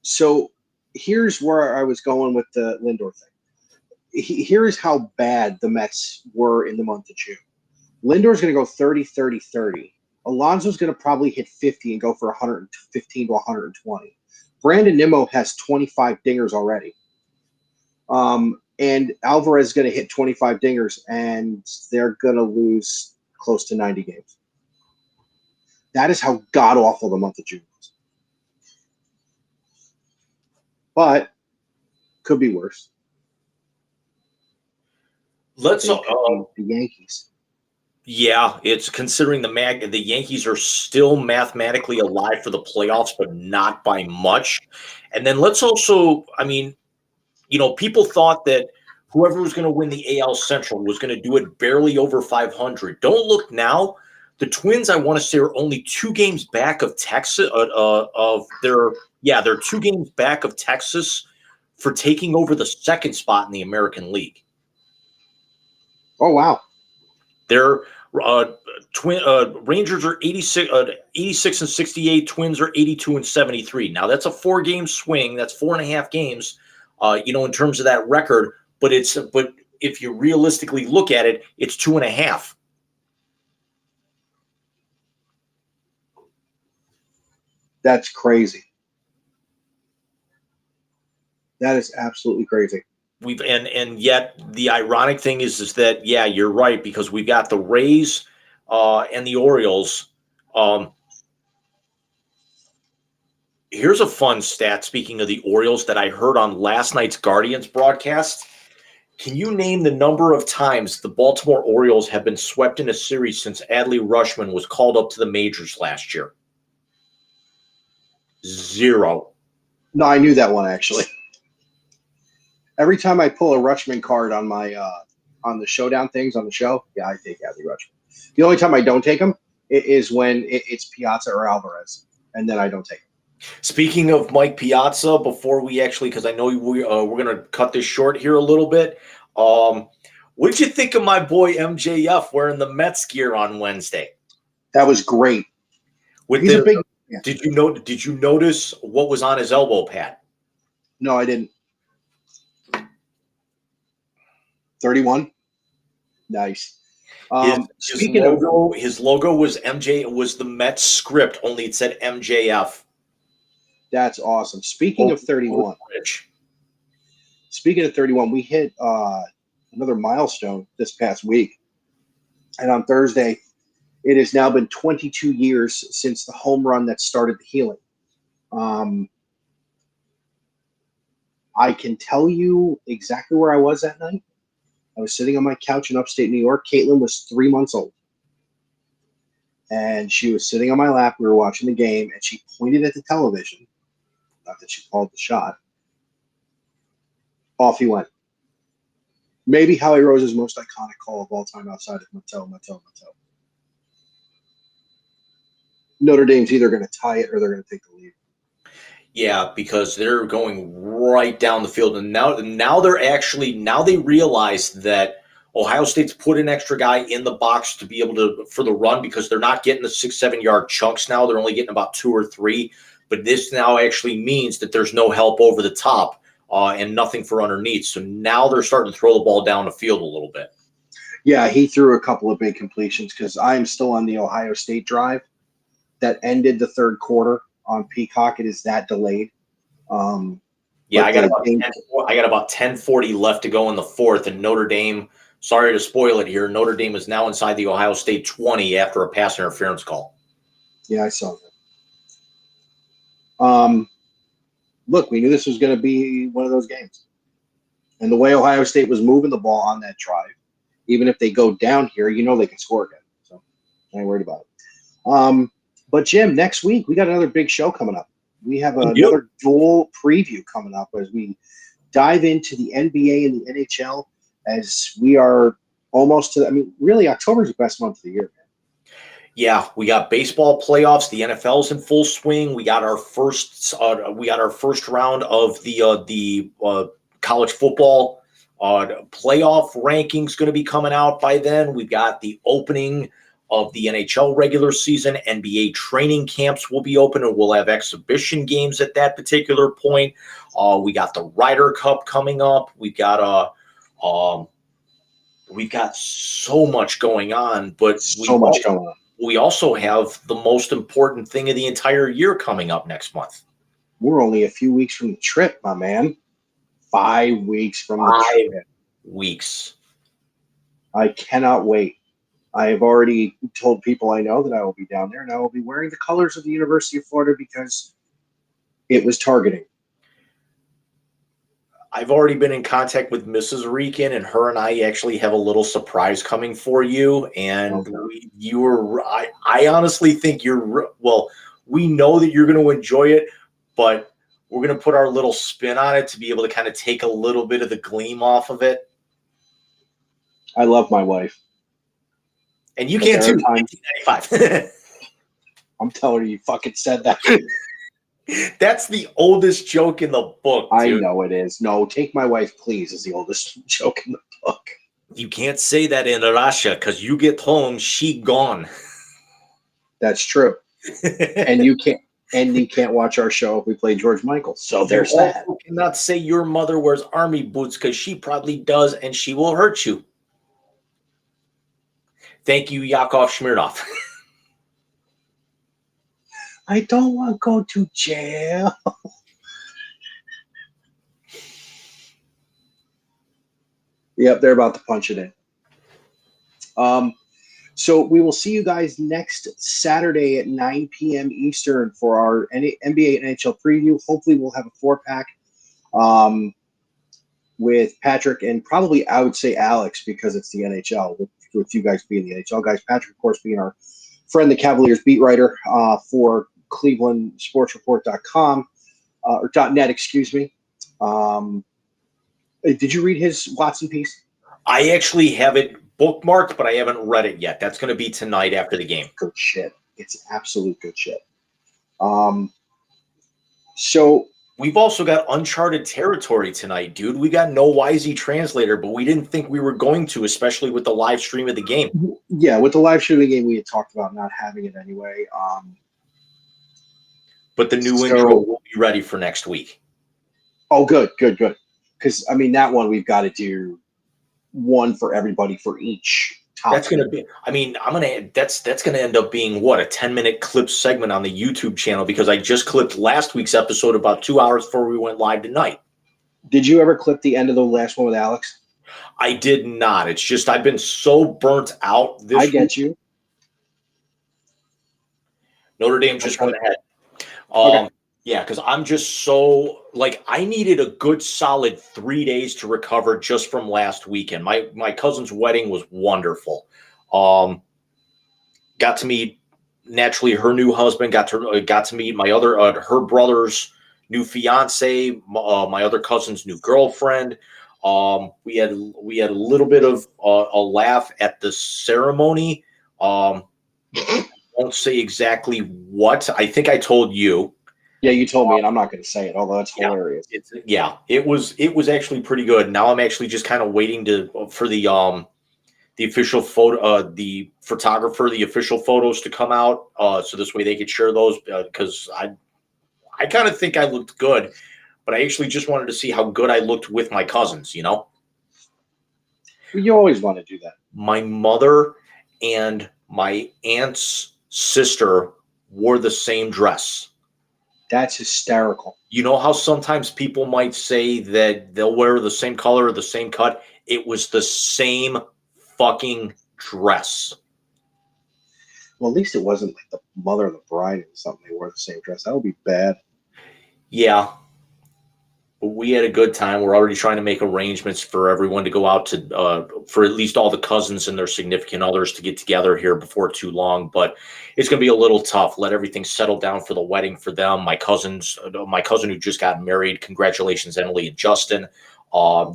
So here's where I was going with the Lindor thing. Here's how bad the Mets were in the month of June. Lindor's going to go 30, 30, 30. Alonso's going to probably hit 50 and go for 115 to 120. Brandon Nimmo has 25 dingers already. And Alvarez is going to hit 25 dingers, and they're going to lose close to 90 games. That is how god-awful the month of June was. But could be worse. Let's the Yankees. Yeah, it's considering the Yankees are still mathematically alive for the playoffs, but not by much. And then let's also, I mean, people thought that whoever was going to win the AL Central was going to do it barely over 500. Don't look now. The Twins, I want to say, are only 2 games back of Texas. They're 2 games back of Texas for taking over the second spot in the American League. Oh, wow. They're Rangers are 86 and 68. Twins are 82 and 73. Now that's a 4-game swing. That's 4.5 games. In terms of that record, but if you realistically look at it, it's 2.5. That's crazy. That is absolutely crazy. And yet the ironic thing is that you're right, because we got the Rays and the Orioles. Here's a fun stat, speaking of the Orioles, that I heard on last night's Guardians broadcast. Can you name the number of times the Baltimore Orioles have been swept in a series since Adley Rutschman was called up to the majors last year? 0. No, I knew that one, actually. Every time I pull a Rutschman card on my on the showdown things on the show, I take Adley Rutschman. The only time I don't take him is when it's Piazza or Alvarez, and then I don't take him. Speaking of Mike Piazza, before we actually, because I know we're going to cut this short here a little bit, what did you think of my boy MJF wearing the Mets gear on Wednesday? That was great. He's a big. Yeah. Did you notice what was on his elbow pad? No, I didn't. 31. Nice. His logo was the Mets script, only it said MJF. That's awesome. Speaking of 31, we hit another milestone this past week. And on Thursday, it has now been 22 years since the home run that started the healing. I can tell you exactly where I was that night. I was sitting on my couch in upstate New York. Caitlin was 3 months old. And she was sitting on my lap. We were watching the game, and she pointed at the television. Not that she called the shot. Off he went. Maybe Howie Rose's most iconic call of all time outside of Mattel. Notre Dame's either going to tie it or they're going to take the lead. Yeah, because they're going right down the field. And now they realize that Ohio State's put an extra guy in the box to be able for the run, because they're not getting the 6-7 yard chunks now. They're only getting about 2 or 3. But this now actually means that there's no help over the top and nothing for underneath. So now they're starting to throw the ball down the field a little bit. Yeah, he threw a couple of big completions, because I'm still on the Ohio State drive that ended the third quarter on Peacock. It is that delayed. I got about 10:40 left to go in the fourth, and Notre Dame, sorry to spoil it here, Notre Dame is now inside the Ohio State 20 after a pass interference call. Yeah, I saw that. Look, we knew this was going to be one of those games. And the way Ohio State was moving the ball on that drive, even if they go down here, they can score again. So I ain't worried about it. But, Jim, next week we got another big show coming up. We have another dual preview coming up as we dive into the NBA and the NHL, as we are almost to – really, October is the best month of the year, man. Yeah, we got baseball playoffs. The NFL's in full swing. We got our first round of the college football playoff rankings going to be coming out by then. We've got the opening of the NHL regular season. NBA training camps will be open, and we'll have exhibition games at that particular point. We got the Ryder Cup coming up. We've got so much going on, but we also have the most important thing of the entire year coming up next month. We're only a few weeks from the trip, my man. 5 weeks from the trip. 5 weeks. I cannot wait. I have already told people I know that I will be down there, and I will be wearing the colors of the University of Florida because it was targeting. I've already been in contact with Mrs. Rican, and her and I actually have a little surprise coming for you. And I honestly think well, we know that you're going to enjoy it, but we're going to put our little spin on it to be able to kind of take a little bit of the gleam off of it. I love my wife. And you can too. 1995. I'm telling you fucking said that. That's the oldest joke in the book, dude. I know it is. No, Take My Wife, Please is the oldest joke in the book. You can't say that in Russia because you get home, she gone. That's true. and you can't watch our show if we play George Michael. So there's that. You cannot say your mother wears army boots because she probably does, and she will hurt you. Thank you, Yakov Smirnov. I don't want to go to jail. Yep, they're about to punch it in. So we will see you guys next Saturday at 9 p.m. Eastern for our NBA and NHL preview. Hopefully we'll have a 4-pack with Patrick and probably I would say Alex because it's the NHL, with you guys being the NHL guys. Patrick, of course, being our friend, the Cavaliers beat writer for ClevelandSportsReport.com or .net, excuse me. Did you read his Watson piece? I actually have it bookmarked, but I haven't read it yet. That's going to be tonight after the game. Good shit. It's absolute good shit. So we've also got uncharted territory tonight, dude. We got no Wisey translator, but we didn't think we were going to, especially with the live stream of the game. Yeah, with the live stream of the game, we had talked about not having it anyway. But the new intro will be ready for next week. Oh, good. Because, I mean, that one we've got to do one for everybody for each. That's going to be, that's going to end up being what, a 10-minute clip segment on the YouTube channel because I just clipped last week's episode about 2 hours before we went live tonight. Did you ever clip the end of the last one with Alex? I did not. It's just I've been so burnt out this week. I get you. Notre Dame just went ahead. Okay. Yeah, because I'm just so I needed a good solid 3 days to recover just from last weekend. My cousin's wedding was wonderful. Got to meet naturally her new husband. Got to meet my other her brother's new fiance. My other cousin's new girlfriend. We had a little bit of a laugh at the ceremony. I won't say exactly what. I think I told you. Yeah, you told me, and I'm not going to say it, although it's hilarious. It was actually pretty good. Now I'm actually just kind of waiting for the official photo, the photographer, the official photos to come out, so this way they could share those because I kind of think I looked good, but I actually just wanted to see how good I looked with my cousins. You know, you always want to do that. My mother and my aunt's sister wore the same dress. That's hysterical. You know how sometimes people might say that they'll wear the same color or the same cut? It was the same fucking dress. Well, at least it wasn't like the mother of the bride or something. They wore the same dress. That would be bad. Yeah. But we had a good time. We're already trying to make arrangements for everyone to go out to, for at least all the cousins and their significant others to get together here before too long. But it's going to be a little tough. Let everything settle down for the wedding for them. My cousin who just got married. Congratulations, Emily and Justin.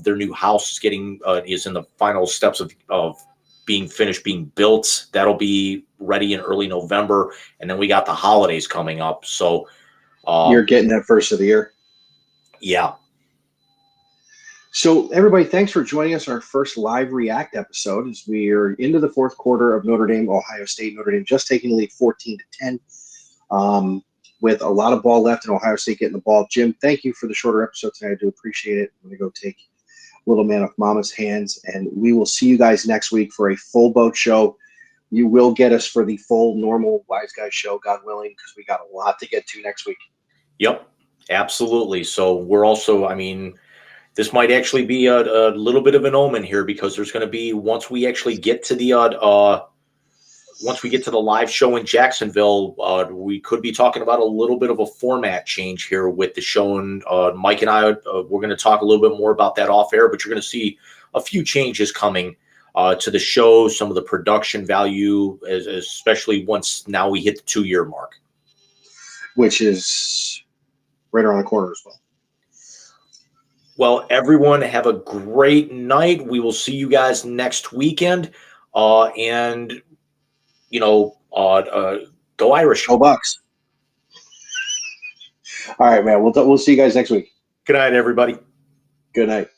Their new house is in the final steps of being finished, being built. That'll be ready in early November. And then we got the holidays coming up. So you're getting that first of the year. Yeah. So everybody, thanks for joining us on our first live react episode as we are into the fourth quarter of Notre Dame, Ohio State. Notre Dame just taking the lead 14-10 with a lot of ball left and Ohio State getting the ball. Jim, thank you for the shorter episode tonight. I do appreciate it. I'm going to go take little man off mama's hands, and we will see you guys next week for a full boat show. You will get us for the full normal Wise Guys show, God willing, because we got a lot to get to next week. Yep. Absolutely. So we're also, this might actually be a little bit of an omen here because there's going to be, once we actually get to the once we get to the live show in Jacksonville, we could be talking about a little bit of a format change here with the show. And Mike and I, we're going to talk a little bit more about that off air, but you're going to see a few changes coming to the show, some of the production value, especially once now we hit the 2-year mark. Which is right around the corner as well. Well, everyone have a great night. We will see you guys next weekend. And, go Irish. Go Bucks. All right, man. We'll see you guys next week. Good night, everybody. Good night.